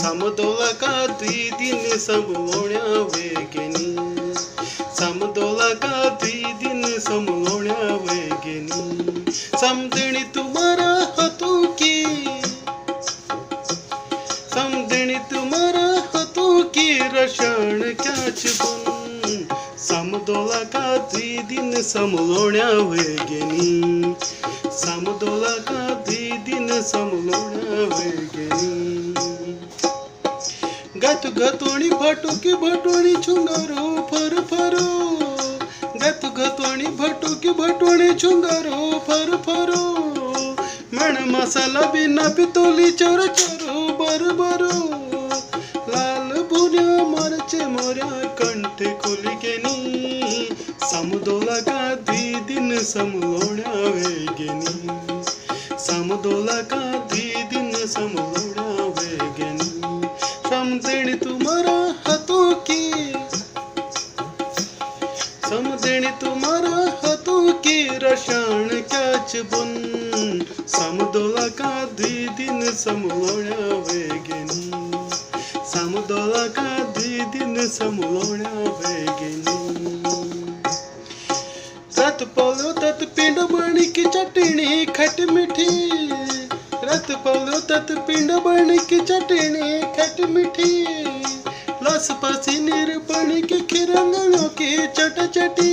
समतोलका दुई दिन समलोण्या वेगेनी समतोलका दुई दिन समलोण्या वेगेनी समदणी तुम्हारा हाथों की समदणी तुम्हारा हाथों की रशण क्या चुन समतोलका दुई दिन समलोण्या वेगेनी समतोलका दुई दिन समलोण्या वेगेनी गत गतोणी भटुकी भटोणी चुंगारो फर फरो गत गतोणी भटुकी भटोणी चुंगारो फर फरो मण मसाला बिना पितोली चोर चोरो बर बरो लाल बुनिया मरचे मोर्या कंठे खुली गेनी समतोलका दुई दिन समलोण्या वेगेनी समतोलका दुई दिन समलोण्या वेगेनी समदणी तुम्हारा हाथों की समदणी तुम्हारा हाथों की रसायन क्या बुन समतोलका दुई दिन समलोण्या वेगेनी समतोलका दुई दिन समलोण्या वेगेनी रत पोलो तत पिंड बनी की चटनी खट मिठी रत पोलो तत पिंड बनी की चटनी खट मिठी लस पसी निर्बणी की खिरंगलों की चट चटी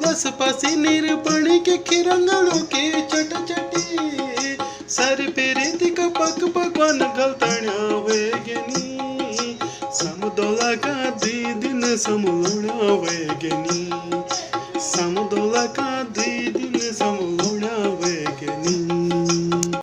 लस पसी निर्बणी की खिरंगलों की चट चटी सर पे रेती का पक पकवान गलतण्या वेगेनी समतोलका दुई दिन समलोण्या वेगेनी।